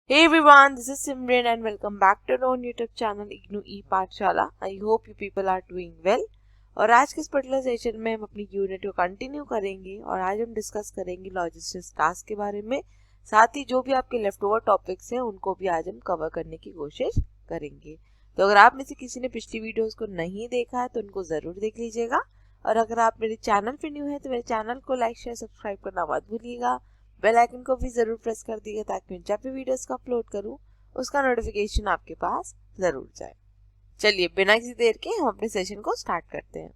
Hey everyone, this is Simran and welcome back to our own YouTube channel IGNU E-पाठशाला। I hope you people are doing well। और आज के इस particular session में हम अपनी unit को कंटिन्यू करेंगे और आज हम डिस्कस करेंगे लॉजिस्टिक्स टास्क के बारे में। साथ ही जो भी आपके लेफ्ट ओवर टॉपिक्स हैं उनको भी आज हम कवर करने की कोशिश करेंगे। तो अगर आप में से किसी ने पिछली वीडियोस को नहीं देखा है तो उनको ज़रूर देख लीजिएगा। और अगर आप मेरे चैनल पे न्यू है तो मेरे चैनल को लाइक शेयर सब्सक्राइब करना मत भूलिएगा। बेल आइकन को भी जरूर प्रेस कर दीजिए ताकि मैं जब भी वीडियोस को अपलोड करूं उसका नोटिफिकेशन आपके पास जरूर जाए। चलिए बिना किसी देर के हम अपने सेशन को स्टार्ट करते हैं।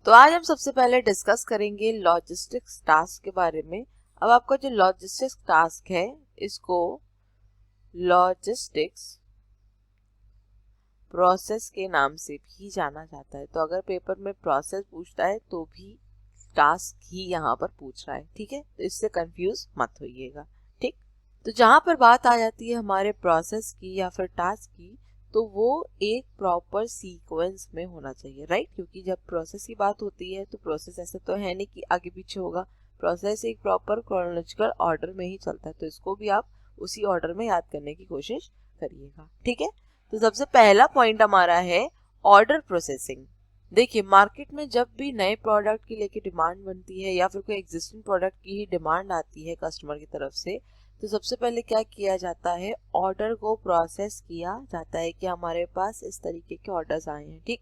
तो आज हम सबसे पहले डिस्कस करेंगे लॉजिस्टिक्स टास्क के बारे में। अब आपका जो लॉजिस्टिक्स टास्क है इसको लॉजिस्टिक्स प्रोसेस के नाम से भी जाना जाता है। तो अगर पेपर में प्रोसेस पूछता है तो भी टास्क ही यहाँ पर पूछ रहा है, ठीक है। तो इससे कंफ्यूज मत होइएगा, ठीक। तो जहाँ पर बात आ जाती है हमारे प्रोसेस की या फिर टास्क की, तो वो एक प्रॉपर सीक्वेंस में होना चाहिए, राइट। क्योंकि जब प्रोसेस की बात होती है तो प्रोसेस ऐसा तो है नहीं कि आगे पीछे होगा। प्रोसेस एक प्रॉपर क्रोनोलॉजिकल ऑर्डर में ही चलता है। तो इसको भी आप उसी ऑर्डर में याद करने की कोशिश करिएगा, ठीक है। तो सबसे पहला पॉइंट हमारा है ऑर्डर प्रोसेसिंग। देखिए मार्केट में जब भी नए प्रोडक्ट की लेके डिमांड बनती है या फिर कोई एग्जिस्टिंग प्रोडक्ट की ही डिमांड आती है कस्टमर की तरफ से, तो सबसे पहले क्या किया जाता है, ऑर्डर को प्रोसेस किया जाता है कि हमारे पास इस तरीके के ऑर्डर्स आए हैं, ठीक।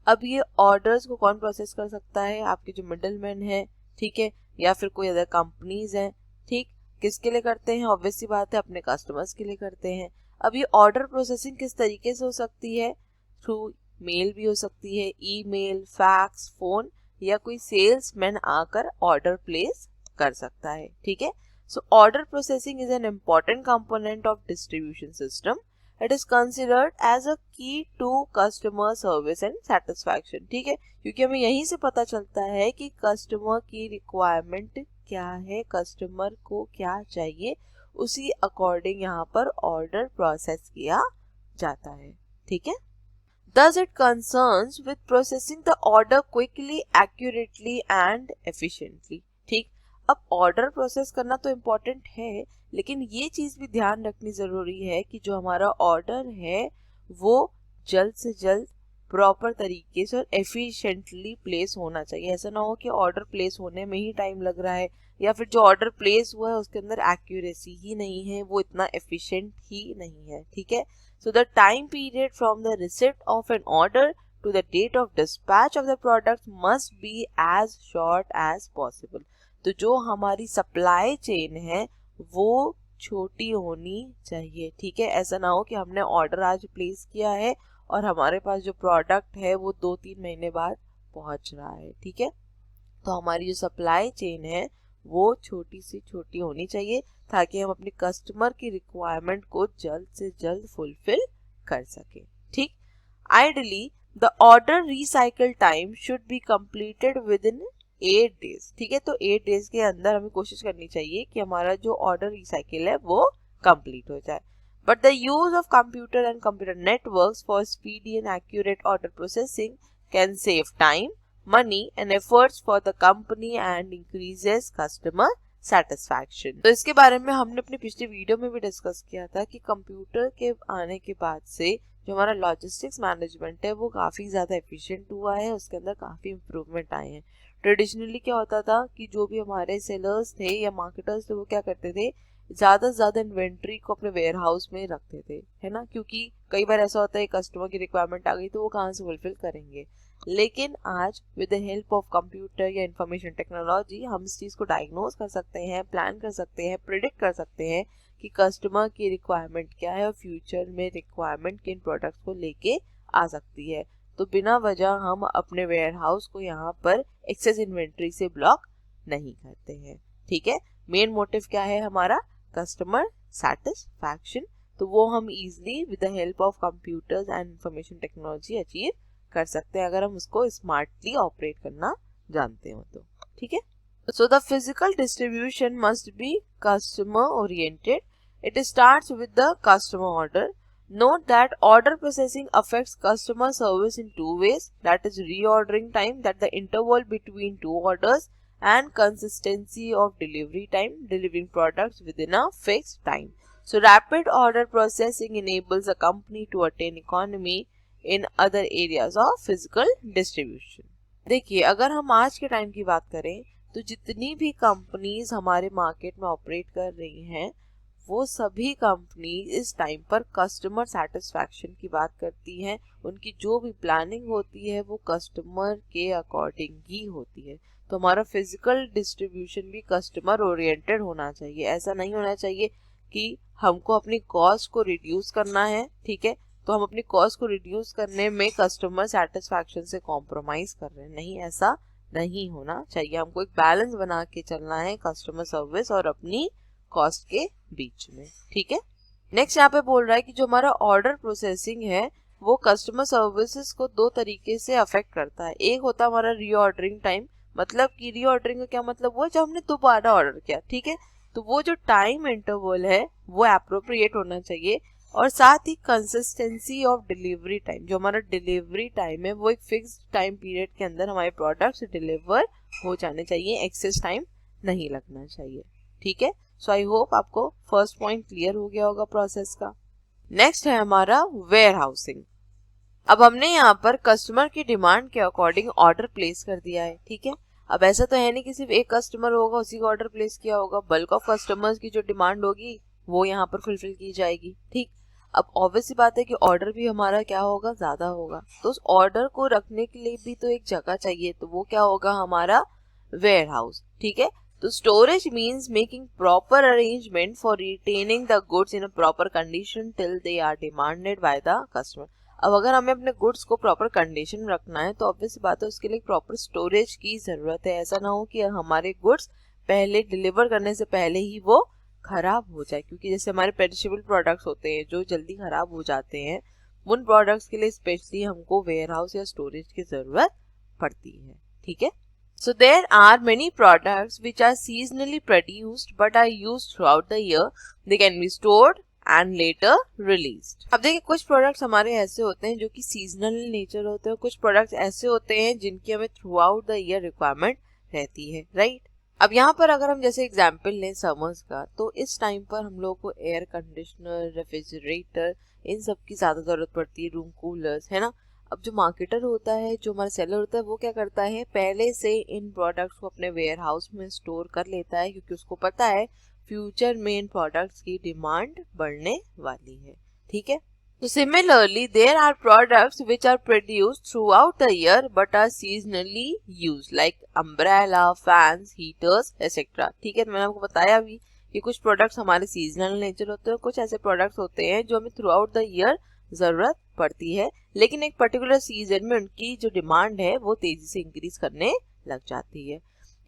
अब ये ऑर्डर्स को कौन प्रोसेस कर सकता है, आपके जो मिडिल मैन है, ठीक है, या फिर कोई अदर कंपनीज हैं, ठीक। किसके लिए करते हैं, ऑब्वियस सी बात है अपने कस्टमर्स के लिए करते हैं। अब ये ऑर्डर प्रोसेसिंग किस तरीके से हो सकती है, थ्रू मेल भी हो सकती है, ईमेल, फैक्स, फोन, या कोई सेल्समैन आकर ऑर्डर प्लेस कर सकता है, ठीक है। So order processing is an important component of distribution system. It is considered as a key to customer service and satisfaction, ठीक है। क्योंकि हमें यहीं से पता चलता है कि कस्टमर की रिक्वायरमेंट क्या है, कस्टमर को क्या चाहिए, उसी अकॉर्डिंग यहाँ पर ऑर्डर प्रोसेस किया जाता है, ठीक है। Thus it concerns with processing the order quickly, accurately and efficiently, ठीक। अब ऑर्डर प्रोसेस करना तो इम्पोर्टेंट है, लेकिन ये चीज भी ध्यान रखनी जरूरी है कि जो हमारा ऑर्डर है वो जल्द से जल्द प्रॉपर तरीके से और एफिशिएंटली प्लेस होना चाहिए। ऐसा ना हो कि ऑर्डर प्लेस होने में ही टाइम लग रहा है या फिर जो ऑर्डर प्लेस हुआ है उसके अंदर एक्यूरेसी ही नहीं है, वो इतना एफिशिएंट ही नहीं है, ठीक है। So the time period from the receipt of an order to the date of dispatch of the product must be as short as possible. तो जो हमारी सप्लाई चेन है वो छोटी होनी चाहिए, ठीक है। ऐसा ना हो कि हमने ऑर्डर आज प्लेस किया है और हमारे पास जो प्रोडक्ट है वो 2-3 महीने बाद पहुंच रहा है, ठीक है। तो हमारी जो सप्लाई चेन है वो छोटी से छोटी होनी चाहिए ताकि हम अपने कस्टमर की रिक्वायरमेंट को जल्द से जल्द फुलफिल कर सके, ठीक। Ideally the order recycle time should be completed with in 8 days, ठीक है। तो 8 डेज के अंदर हमें कोशिश करनी चाहिए कि हमारा जो ऑर्डर रिसाइकिल है वो कंप्लीट हो जाए। But the use of computer and computer networks for speedy and accurate order processing can save time, money and efforts for the company and increases customer satisfaction। तो इसके बारे में हमने अपनी पिछली वीडियो में भी डिस्कस किया था कि कंप्यूटर के आने के बाद से जो हमारा लॉजिस्टिक्स मैनेजमेंट है वो काफ़ी ज़्यादा एफिशिएंट हुआ है, उसके अंदर काफ़ी इम्प्रूवमेंट आए हैं। ट्रेडिशनली क्या होता था कि जो भी हमारे सेलर्स थे या मार्केटर्स थे वो क्या करते थे, ज़्यादा से ज़्यादा इन्वेंट्री को अपने वेयर हाउस में रखते थे, है ना। क्योंकि कई बार ऐसा होता है कस्टमर की रिक्वायरमेंट आ गई तो वो कहाँ से फुलफिल करेंगे। लेकिन आज with the help of computer या इंफॉर्मेशन टेक्नोलॉजी हम इस चीज़ को डायग्नोज कर सकते हैं, प्लान कर सकते हैं, प्रिडिक्ट कर सकते हैं कि कस्टमर की रिक्वायरमेंट क्या है और फ्यूचर में रिक्वायरमेंट किन प्रोडक्ट्स को लेके आ सकती है। तो बिना वजह हम अपने वेयर हाउस को यहाँ पर एक्सेस इन्वेंट्री से ब्लॉक नहीं करते हैं, ठीक है। मेन मोटिव क्या है हमारा, कस्टमर सेटिस्फैक्शन। तो वो हम easily with the help of computers and information technology achieve कर सकते हैं अगर हम उसको स्मार्टली ऑपरेट करना जानते हो तो, ठीक है। So the physical distribution must be customer oriented. It starts with the customer order. Note that order processing affects customer service in two ways, that is reordering time, that the interval between two orders, and consistency of delivery time, delivering products within a fixed time. So rapid order processing enables a company to attain economy in other areas of physical distribution. देखिए, अगर हम आज के time की बात करें तो जितनी भी कंपनीज हमारे मार्केट में ऑपरेट कर रही हैं वो सभी कंपनी इस टाइम पर कस्टमर सेटिस्फैक्शन की बात करती हैं। उनकी जो भी प्लानिंग होती है वो कस्टमर के अकॉर्डिंग ही होती है। तो हमारा फिजिकल डिस्ट्रीब्यूशन भी कस्टमर ओरिएंटेड होना चाहिए। ऐसा नहीं होना चाहिए कि हमको अपनी कॉस्ट को रिड्यूस करना है, ठीक है, तो हम अपनी कॉस्ट को रिड्यूस करने में कस्टमर सेटिस्फैक्शन से कॉम्प्रोमाइज कर रहे हैं। नहीं, ऐसा नहीं होना चाहिए। हमको एक बैलेंस बना के चलना है कस्टमर सर्विस और अपनी कॉस्ट के बीच में, ठीक है। नेक्स्ट यहाँ पे बोल रहा है कि जो हमारा ऑर्डर प्रोसेसिंग है वो कस्टमर सर्विसेज को दो तरीके से अफेक्ट करता है। एक होता है हमारा रीऑर्डरिंग टाइम, मतलब कि रीऑर्डरिंग का क्या मतलब हुआ, जब हमने दोबारा ऑर्डर किया, ठीक है, तो वो जो टाइम इंटरवल है वो एप्रोप्रिएट होना चाहिए। और साथ ही कंसिस्टेंसी ऑफ डिलीवरी टाइम, जो हमारा डिलीवरी टाइम है वो एक फिक्स टाइम पीरियड के अंदर हमारे प्रोडक्ट्स डिलीवर हो जाने चाहिए, एक्सेस टाइम नहीं लगना चाहिए, ठीक है। सो आई होप आपको फर्स्ट पॉइंट क्लियर हो गया होगा प्रोसेस का। नेक्स्ट है हमारा वेयर हाउसिंग। अब हमने यहाँ पर कस्टमर की डिमांड के अकॉर्डिंग ऑर्डर प्लेस कर दिया है, ठीक है। अब ऐसा तो है नहीं कि सिर्फ एक कस्टमर होगा उसी का ऑर्डर प्लेस किया होगा, बल्क ऑफ कस्टमर्स की जो डिमांड होगी वो यहाँ पर फुलफिल की जाएगी, ठीक। अब ऑब्वियस सी बात है कि ऑर्डर भी हमारा क्या होगा, ज्यादा होगा, तो उस ऑर्डर को रखने के लिए भी तो एक जगह चाहिए, तो वो क्या होगा, हमारा वेयर हाउस, ठीक है। तो storage means making proper arrangement for retaining the goods in a proper condition till they are demanded by the customer. अब अगर हमें अपने गुड्स को प्रॉपर कंडीशन में रखना है तो ऑब्वियस बात है उसके लिए प्रॉपर स्टोरेज की जरूरत है। ऐसा ना हो कि हमारे गुड्स पहले डिलीवर करने से पहले ही वो खराब हो जाए, क्योंकि जैसे हमारे पेरिशेबल प्रोडक्ट्स होते हैं जो जल्दी खराब हो जाते हैं, उन प्रोडक्ट्स के लिए स्पेशली हमको वेयर हाउस या स्टोरेज की जरूरत पड़ती है, ठीक है। So there are many products which are seasonally produced but are used throughout the year. They can be stored and later released. अब देखिए, कुछ प्रोडक्ट्स हमारे ऐसे होते हैं जो कि सीजनल नेचर होते हैं, कुछ प्रोडक्ट्स ऐसे होते हैं जिनकी हमें through out the year requirement रहती है, राइट। अब यहाँ पर अगर हम जैसे एग्जाम्पल लें समर्स का, तो इस टाइम पर हम लोग को एयर कंडीशनर, रेफ्रिजरेटर, इन सब की ज्यादा जरूरत पड़ती है, रूम कूलर्स, है ना। अब जो मार्केटर होता है, जो हमारा सेलर होता है, वो क्या करता है, पहले से इन प्रोडक्ट्स को अपने वेयर हाउस में स्टोर कर लेता है, क्योंकि उसको पता है फ्यूचर में इन प्रोडक्ट्स की डिमांड बढ़ने वाली है, ठीक है। तो similarly there are products which are produced throughout the year but are seasonally used, like umbrella, fans, heaters etcetera, ठीक है। तो मैंने आपको बताया भी कि कुछ प्रोडक्ट्स हमारे सीजनल नेचर होते हैं, कुछ ऐसे प्रोडक्ट्स होते हैं जो हमें थ्रू आउट द ईयर जरूरत पड़ती है, लेकिन एक पर्टिकुलर सीजन में उनकी जो डिमांड है वो तेजी से इंक्रीज करने लग जाती है।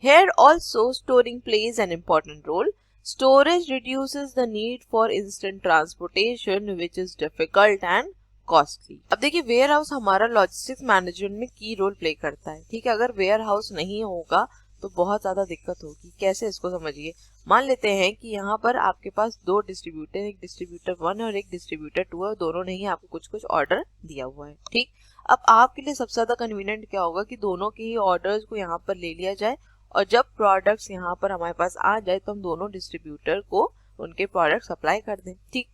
Here also storing plays an important role. Storage reduces the need for instant transportation which is difficult and costly. अब देखिए, वेयर हाउस हमारा लॉजिस्टिक्स मैनेजमेंट में की रोल प्ले करता है, ठीक है। अगर वेयर हाउस नहीं होगा तो बहुत ज्यादा दिक्कत होगी। कैसे, इसको समझिए। मान लेते हैं कि यहाँ पर आपके पास दो डिस्ट्रीब्यूटर, एक डिस्ट्रीब्यूटर 1 और एक डिस्ट्रीब्यूटर 2 है, दोनों ने ही आपको कुछ कुछ ऑर्डर दिया हुआ है, ठीक। अब आपके लिए सबसे ज्यादा कन्वीनियंट क्या होगा कि दोनों के ही ऑर्डर्स को यहाँ पर ले लिया जाए, और जब प्रोडक्ट्स यहाँ पर हमारे पास आ जाए तो हम दोनों डिस्ट्रीब्यूटर को उनके प्रोडक्ट सप्लाई कर दें, ठीक।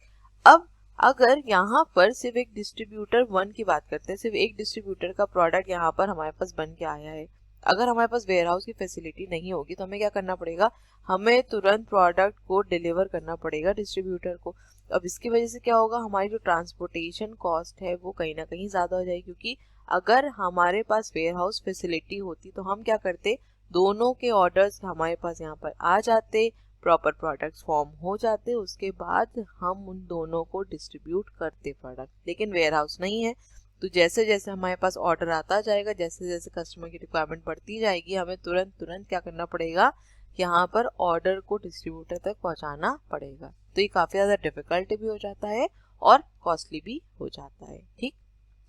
अब अगर यहाँ पर सिर्फ एक डिस्ट्रीब्यूटर 1 की बात करते हैं, सिर्फ एक डिस्ट्रीब्यूटर का प्रोडक्ट यहाँ पर हमारे पास बन के आया है, अगर हमारे पास वेयर हाउस की फैसिलिटी नहीं होगी तो हमें क्या करना पड़ेगा, हमें तुरंत प्रोडक्ट को डिलीवर करना पड़ेगा डिस्ट्रीब्यूटर को। अब इसकी वजह से क्या होगा, हमारी जो ट्रांसपोर्टेशन कॉस्ट है वो कहीं ना कहीं ज्यादा हो जाएगी, क्योंकि अगर हमारे पास वेयर हाउस फैसिलिटी होती तो हम क्या करते, दोनों के ऑर्डर्स हमारे पास यहाँ पर आ जाते, प्रॉपर प्रोडक्ट्स फॉर्म हो जाते, उसके बाद हम उन दोनों को डिस्ट्रीब्यूट करते प्रोडक्ट। लेकिन वेयर हाउस नहीं है, तो जैसे जैसे हमारे पास ऑर्डर आता जाएगा, जैसे जैसे कस्टमर की रिक्वायरमेंट बढ़ती जाएगी, हमें तुरंत क्या करना पड़ेगा, यहाँ पर ऑर्डर को डिस्ट्रीब्यूटर तक पहुंचाना पड़ेगा। तो ये काफी ज्यादा डिफिकल्ट भी हो जाता है और कॉस्टली भी हो जाता है, ठीक।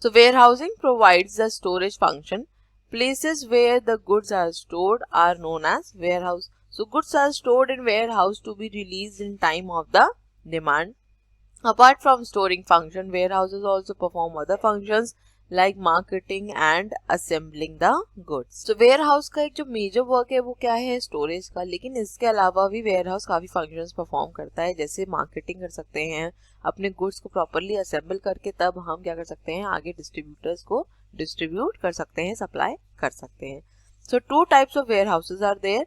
So warehousing provides the storage function. Places where the goods are stored are known as warehouse. So goods are stored in warehouse to be released in time of the demand. Apart from storing function, warehouses also perform other functions like marketing and assembling the goods. तो ware house का एक जो major work है वो क्या है, storage का, लेकिन इसके अलावा भी वेयर हाउस काफी फंक्शंस परफॉर्म करता है, जैसे मार्केटिंग कर सकते हैं अपने गुड्स को प्रॉपरली असेंबल करके, तब हम क्या कर सकते हैं आगे डिस्ट्रीब्यूटर्स को डिस्ट्रीब्यूट कर सकते हैं, सप्लाई कर सकते हैं. So 2 types of warehouses are there.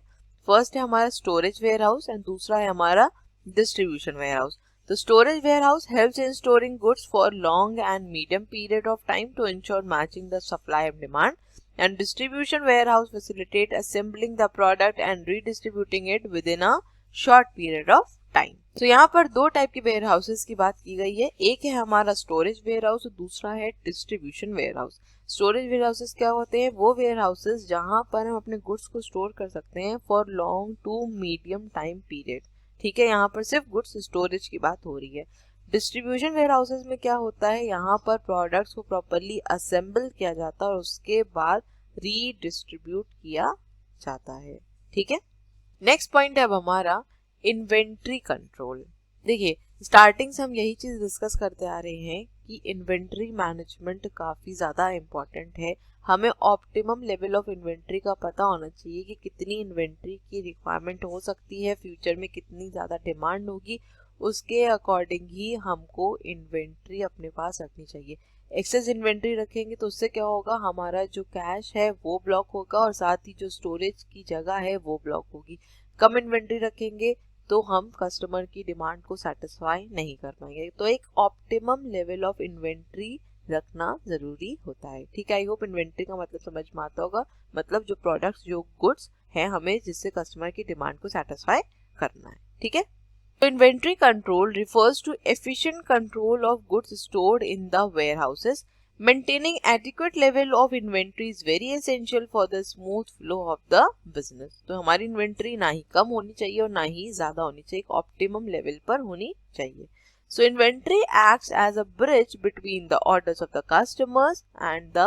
First है हमारा स्टोरेज वेयर हाउस एंड दूसरा है हमारा distribution warehouse. The storage warehouse helps in storing goods for long and medium period of time to ensure matching the supply and demand. And distribution warehouse facilitate assembling the product and redistributing it within a short period of time. तो यहाँ पर 2 type के where houses की बात की गई है. एक है हमारा स्टोरेज वेयर हाउस और दूसरा है distribution warehouse. Storage warehouses क्या होते हैं, वो वेयर हाउसेज जहाँ पर हम अपने गुड्स को स्टोर कर सकते हैं for long to medium time period. ठीक है, यहाँ पर सिर्फ गुड्स स्टोरेज की बात हो रही है. डिस्ट्रीब्यूशन वेयर हाउसेज में क्या होता है, यहाँ पर प्रोडक्ट्स को प्रॉपरली असेंबल किया जाता है और उसके बाद रीडिस्ट्रीब्यूट किया जाता है. ठीक है, नेक्स्ट पॉइंट है अब हमारा इन्वेंट्री कंट्रोल. देखिए, स्टार्टिंग से हम यही चीज डिस्कस करते आ रहे हैं कि इन्वेंट्री मैनेजमेंट काफी ज्यादा इम्पोर्टेंट है. हमें ऑप्टिमम लेवल ऑफ इन्वेंट्री का पता होना चाहिए कि कितनी इन्वेंट्री की रिक्वायरमेंट हो सकती है, फ्यूचर में कितनी ज़्यादा डिमांड होगी, उसके अकॉर्डिंग ही हमको इन्वेंट्री अपने पास रखनी चाहिए. एक्सेस इन्वेंट्री रखेंगे तो उससे क्या होगा, हमारा जो कैश है वो ब्लॉक होगा और साथ ही जो स्टोरेज की जगह है वो ब्लॉक होगी. कम इन्वेंट्री रखेंगे तो हम कस्टमर की डिमांड को सेटिस्फाई नहीं कर पाएंगे. तो एक ऑप्टिमम लेवल ऑफ इन्वेंट्री रखना जरूरी होता है. ठीक है, आई होप इन्वेंट्री का मतलब समझ में आता होगा. मतलब जो प्रोडक्ट्स, जो गुड्स हैं हमें जिससे कस्टमर की डिमांड को सेटिस्फाई करना है. ठीक है, तो inventory control refers to efficient control of goods stored in the warehouses. Maintaining adequate level of inventory is very essential for the smooth flow of the business. तो हमारी inventory ना ही कम होनी चाहिए और ना ही ज्यादा होनी चाहिए, एक ऑप्टिमम लेवल पर होनी चाहिए. So inventory acts as a bridge between the orders of the customers and the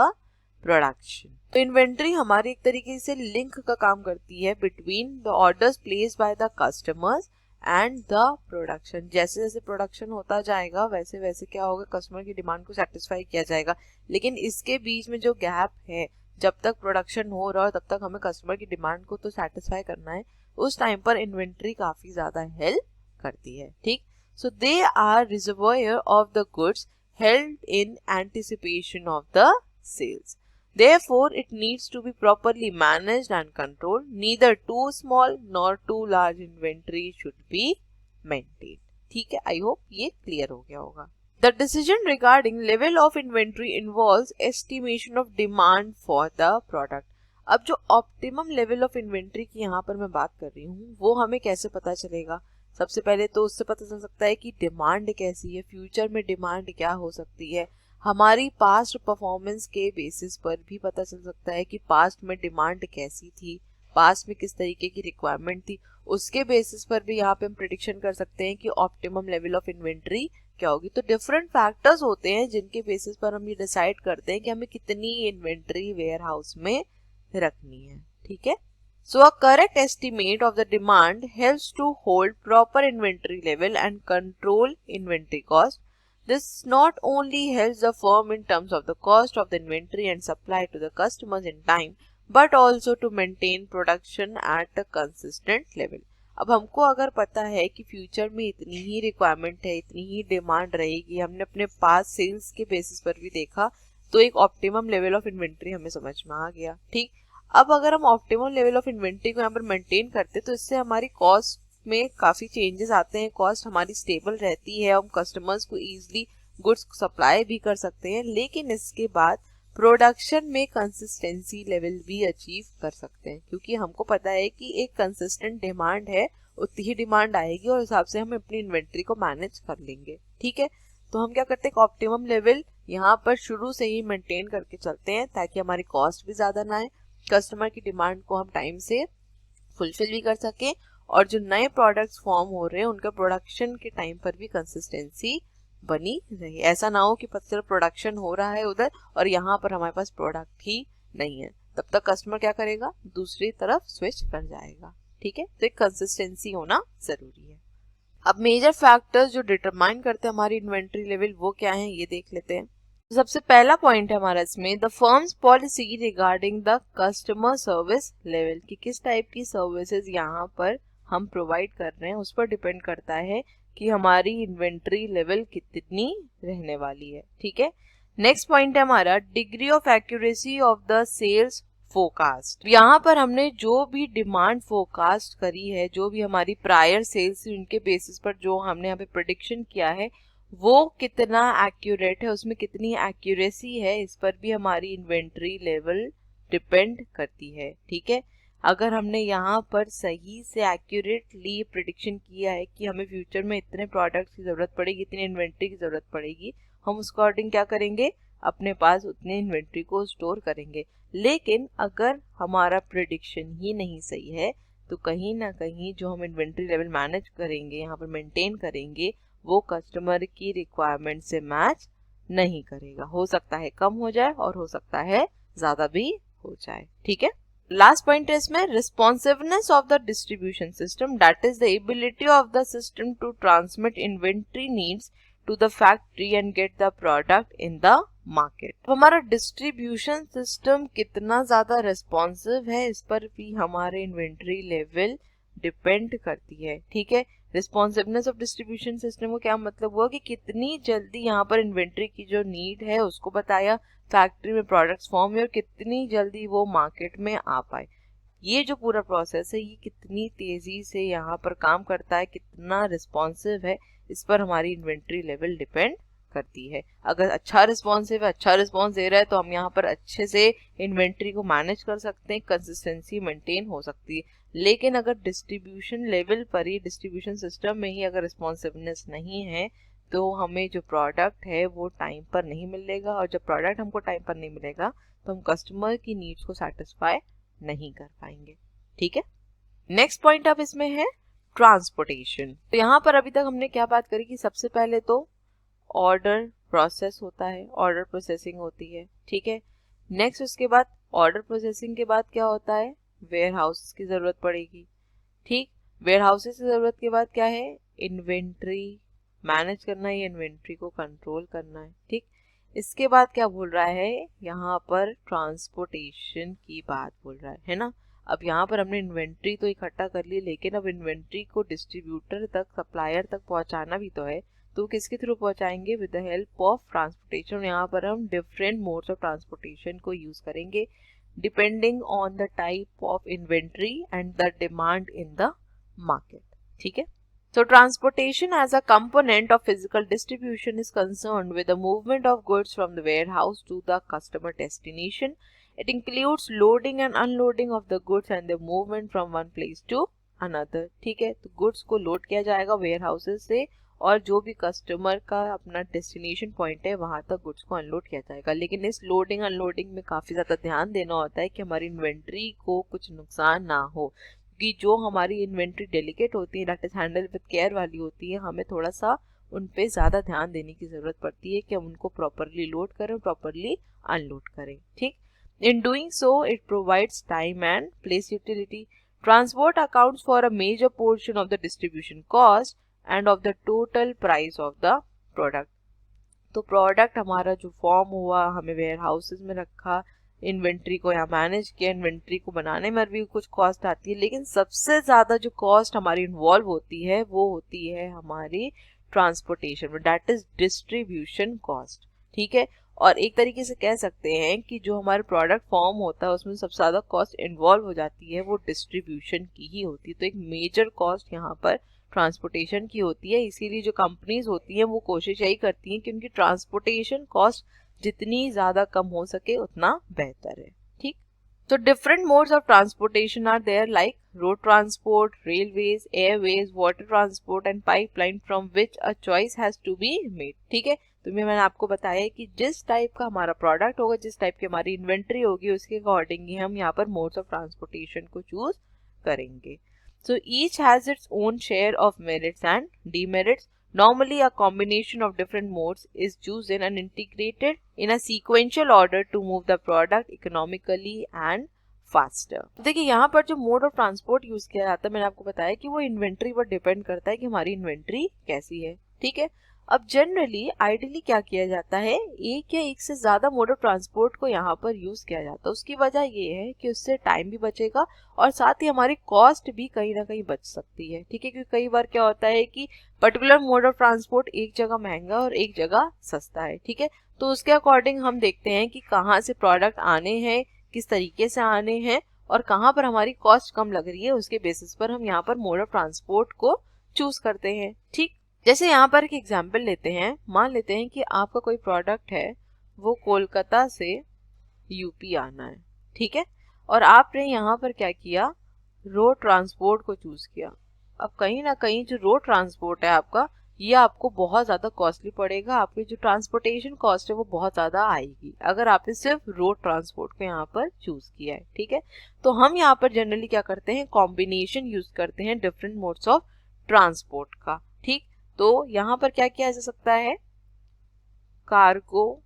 production. तो इन्वेंट्री हमारी एक तरीके से लिंक का काम करती है between the orders placed by the customers and the production. जैसे जैसे प्रोडक्शन होता जाएगा वैसे वैसे क्या होगा, कस्टमर की डिमांड को सेटिस्फाई किया जाएगा. लेकिन इसके बीच में जो गैप है, जब तक प्रोडक्शन हो रहा है तब तक हमें कस्टमर की डिमांड को तो सेटिस्फाई करना है, उस टाइम पर इन्वेंट्री काफी ज्यादा हेल्प करती है. ठीक, so they are reservoir of the goods held in anticipation of the sales. Therefore, it needs to be properly managed and controlled. Neither too small nor too large inventory should be maintained. ठीक है, I hope ये clear हो गया होगा. The decision regarding level of inventory involves estimation of demand for the product. अब जो optimum level of inventory की यहाँ पर मैं बात कर रही हूँ वो हमें कैसे पता चलेगा. सबसे पहले तो उससे पता चल सकता है कि डिमांड कैसी है, फ्यूचर में डिमांड क्या हो सकती है. हमारी पास्ट परफॉर्मेंस के बेसिस पर भी पता चल सकता है कि पास्ट में डिमांड कैसी थी, पास्ट में किस तरीके की रिक्वायरमेंट थी. उसके बेसिस पर भी यहाँ पे हम प्रेडिक्शन कर सकते हैं कि ऑप्टिमम लेवल ऑफ इन्वेंट्री क्या होगी. तो डिफरेंट फैक्टर्स होते हैं जिनके बेसिस पर हम ये डिसाइड करते हैं कि हमें कितनी इन्वेंट्री वेयर हाउस में रखनी है. ठीक है, so a correct estimate of the demand helps to hold proper inventory level and control inventory cost. This not only helps the firm in terms of the cost of the inventory and supply to the customers in time, but also to maintain production at a consistent level. अब हमको अगर पता है कि future में इतनी ही requirement है, इतनी ही डिमांड रहेगी, हमने अपने पास सेल्स के बेसिस पर भी देखा, तो एक ऑप्टिमम लेवल ऑफ इन्वेंट्री हमें समझ में आ गया. ठीक, अब अगर हम ऑप्टिमम लेवल ऑफ इन्वेंट्री को यहाँ पर मेंटेन करते तो इससे हमारी कॉस्ट में काफी चेंजेस आते हैं, कॉस्ट हमारी स्टेबल रहती है, हम कस्टमर्स को इजीली गुड्स सप्लाई भी कर सकते हैं. लेकिन इसके बाद प्रोडक्शन में कंसिस्टेंसी लेवल भी अचीव कर सकते हैं, क्योंकि हमको पता है कि एक कंसिस्टेंट डिमांड है, उतनी ही डिमांड आएगी और हिसाब से हम अपनी इन्वेंट्री को मैनेज कर लेंगे. ठीक है, तो हम क्या करते हैं, ऑप्टिमम लेवल यहाँ पर शुरू से ही मेंटेन करके चलते हैं ताकि हमारी कॉस्ट भी ज्यादा ना आए, कस्टमर की डिमांड को हम टाइम से फुलफिल भी कर सके और जो नए प्रोडक्ट्स फॉर्म हो रहे हैं उनका प्रोडक्शन के टाइम पर भी कंसिस्टेंसी बनी रही. ऐसा ना हो कि पता प्रोडक्शन हो रहा है उधर और यहाँ पर हमारे पास प्रोडक्ट ही नहीं है, तब तक कस्टमर क्या करेगा, दूसरी तरफ स्विच कर जाएगा. ठीक है, तो एक कंसिस्टेंसी होना जरूरी है. अब मेजर फैक्टर्स जो डिटरमाइन करते हैं हमारी इन्वेंट्री लेवल वो क्या है ये देख लेते हैं. सबसे पहला पॉइंट है हमारा इसमें the firms policy regarding the customer service level, कि किस टाइप की सर्विसेज यहाँ पर हम प्रोवाइड कर रहे हैं उस पर डिपेंड करता है कि हमारी इन्वेंट्री लेवल कितनी रहने वाली है। ठीक है, नेक्स्ट पॉइंट है हमारा degree of accuracy of the sales forecast. यहाँ पर हमने जो भी डिमांड फोरकास्ट करी है, जो भी हमारी प्रायर सेल्स उनके बेसिस पर जो हमने यहाँ पे प्रेडिक्शन किया है वो कितना एक्यूरेट है, उसमें कितनी एक्यूरेसी है, इस पर भी हमारी इन्वेंट्री लेवल डिपेंड करती है। ठीक है, अगर हमने यहाँ पर सही से एक्यूरेटली प्रेडिक्शन किया है कि हमें फ्यूचर में इतने प्रोडक्ट्स की ज़रूरत पड़ेगी, इतनी इन्वेंट्री की ज़रूरत पड़ेगी, हम उस अकॉर्डिंग क्या करेंगे, अपने पास उतनी इन्वेंट्री को स्टोर करेंगे। लेकिन अगर हमारा प्रेडिक्शन ही नहीं सही है तो कहीं ना कहीं जो हम इन्वेंट्री लेवल मैनेज करेंगे, यहाँ पर मेंटेन करेंगे, वो कस्टमर की रिक्वायरमेंट से मैच नहीं करेगा। हो सकता है कम हो जाए और हो सकता है ज्यादा भी हो जाए। ठीक है, लास्ट पॉइंट है इसमें responsiveness of the distribution system, that is the ability of the system to transmit inventory needs to the factory and get the product in the market. हमारा डिस्ट्रीब्यूशन सिस्टम कितना ज्यादा रिस्पॉन्सिव है इस पर भी हमारे इन्वेंट्री लेवल डिपेंड करती है। ठीक है, रिस्पॉन्सिवनेस ऑफ डिस्ट्रीब्यूशन सिस्टम को क्या मतलब हुआ कि कितनी जल्दी यहाँ पर इन्वेंट्री की जो नीड है उसको बताया, फैक्ट्री में प्रोडक्ट्स फॉर्म हुए और कितनी जल्दी वो मार्केट में आ पाए। ये जो पूरा प्रोसेस है ये कितनी तेजी से यहाँ पर काम करता है, कितना रिस्पॉन्सिव है, इस पर हमारी इन्वेंट्री लेवल डिपेंड करती है। अगर अच्छा रिस्पॉन्सिव है, अच्छा रिस्पॉन्स दे रहा है तो हम यहाँ पर अच्छे से इन्वेंट्री को मैनेज कर सकते हैं, कंसिस्टेंसी मेंटेन हो सकती है। लेकिन अगर डिस्ट्रीब्यूशन लेवल पर ही, डिस्ट्रीब्यूशन सिस्टम में ही अगर रिस्पॉन्सिवनेस नहीं है तो हमें जो प्रोडक्ट है वो टाइम पर नहीं मिलेगा, और जब प्रोडक्ट हमको टाइम पर नहीं मिलेगा तो हम कस्टमर की नीड्स को सेटिस्फाई नहीं कर पाएंगे। ठीक है, नेक्स्ट पॉइंट अब इसमें है ट्रांसपोर्टेशन। तो यहाँ पर अभी तक हमने क्या बात करी कि सबसे पहले तो ऑर्डर प्रोसेस होता है, ऑर्डर प्रोसेसिंग होती है। ठीक है, नेक्स्ट उसके बाद ऑर्डर प्रोसेसिंग के बाद क्या होता है, वेयर हाउस की जरूरत पड़ेगी। ठीक, वेयर हाउसेस की जरूरत के बाद क्या है, इन्वेंट्री मैनेज करना है, इन्वेंट्री को कंट्रोल करना है। ठीक, इसके बाद क्या बोल रहा है, यहाँ पर ट्रांसपोर्टेशन की बात बोल रहा है ना। अब यहाँ पर हमने इन्वेंट्री तो इकट्ठा कर ली, लेकिन अब इन्वेंट्री को डिस्ट्रीब्यूटर तक, सप्लायर तक पहुंचाना भी तो है, तो किसके थ्रू पहुंचाएंगे, with the help of transportation. यहाँ पर हम डिफरेंट मोड्स ऑफ ट्रांसपोर्टेशन को यूज करेंगे depending on the type of inventory and the demand in the market. ठीक है, so transportation as a component of physical distribution is concerned with the movement of goods from the warehouse to the customer destination. It includes loading and unloading of the goods and their movement from one place to another. ठीक है, तो goods को load किया जाएगा warehouses से और जो भी कस्टमर का अपना डेस्टिनेशन पॉइंट है वहां तक गुड्स को अनलोड किया जाएगा। लेकिन इस लोडिंग अनलोडिंग में काफी ज्यादा ध्यान देना होता है कि हमारी इन्वेंट्री को कुछ नुकसान ना हो, कि जो हमारी इन्वेंट्री डेलिकेट होती है, that is handle with care वाली होती है, हमें थोड़ा सा उन पे ज़्यादा ध्यान देने की ज़रूरत पड़ती है कि हम उनको प्रॉपरली लोड करें, प्रॉपरली अनलोड करें। ठीक, in doing so it provides time and place utility. Transport accounts for a major portion of the distribution cost and of the total price of the product. तो product हमारा जो form हुआ, हमें where houses में रखा, inventory को यहाँ manage किया, इन्वेंट्री को बनाने में भी कुछ कॉस्ट आती है, लेकिन सबसे ज्यादा जो कॉस्ट हमारी इन्वॉल्व होती है वो होती है हमारी ट्रांसपोर्टेशन में, दैट इज डिस्ट्रीब्यूशन कॉस्ट। ठीक है, और एक तरीके से कह सकते हैं कि जो हमारे प्रोडक्ट फॉर्म होता है उसमें सबसे ज्यादा कॉस्ट इन्वॉल्व हो जाती है वो डिस्ट्रीब्यूशन की ही होती है। तो एक मेजर कॉस्ट यहाँ पर ट्रांसपोर्टेशन की होती है, इसीलिए जो कंपनीज होती हैं वो कोशिश यही करती हैं कि उनकी ट्रांसपोर्टेशन कॉस्ट जितनी ज्यादा कम हो सके उतना बेहतर है। ठीक, तो different modes of transportation are there like road transport, railways, airways, water transport and pipeline from which a choice has to be made. ठीक है, तो मैंने आपको बताया कि जिस टाइप का हमारा प्रोडक्ट होगा, जिस टाइप की हमारी इन्वेंट्री होगी, उसके अकॉर्डिंग ही हम यहाँ पर मोड्स ऑफ ट्रांसपोर्टेशन को चूज करेंगे। So each has its own share of merits and demerits. Normally, a combination of different modes is chosen and integrated in a sequential order to move the product economically and faster. देखिए यहाँ पर जो mode of transport use किया जाता है, मैंने आपको बताया कि वो इन्वेंट्री पर डिपेंड करता है कि हमारी इन्वेंट्री कैसी है। ठीक है, अब जनरली आइडियली क्या किया जाता है, एक या एक से ज्यादा मोड ऑफ ट्रांसपोर्ट को यहाँ पर यूज किया जाता है। उसकी वजह ये है कि उससे टाइम भी बचेगा और साथ ही हमारी कॉस्ट भी कहीं ना कहीं बच सकती है, ठीक है। क्योंकि कई बार क्या होता है कि पर्टिकुलर मोड ऑफ ट्रांसपोर्ट एक जगह महंगा और एक जगह सस्ता है, ठीक है। तो उसके अकॉर्डिंग हम देखते हैं कि कहाँ से प्रोडक्ट आने हैं, किस तरीके से आने हैं और कहाँ पर हमारी कॉस्ट कम लग रही है, उसके बेसिस पर हम यहाँ पर मोड ऑफ ट्रांसपोर्ट को चूज करते हैं, ठीक। जैसे यहाँ पर एक एग्जाम्पल लेते हैं, मान लेते हैं कि आपका कोई प्रोडक्ट है वो कोलकाता से यूपी आना है, ठीक है। और आपने यहाँ पर क्या किया, रोड ट्रांसपोर्ट को चूज किया। अब कहीं ना कहीं जो रोड ट्रांसपोर्ट है आपका, ये आपको बहुत ज्यादा कॉस्टली पड़ेगा, आपकी जो ट्रांसपोर्टेशन कॉस्ट है वो बहुत ज्यादा आएगी अगर आपने सिर्फ रोड ट्रांसपोर्ट को यहाँ पर चूज किया है, ठीक है। तो हम यहाँ पर जनरली क्या करते हैं, कॉम्बिनेशन यूज करते हैं डिफरेंट मोड्स ऑफ ट्रांसपोर्ट का, ठीक। तो यहाँ पर क्या किया जा सकता है, कार्गो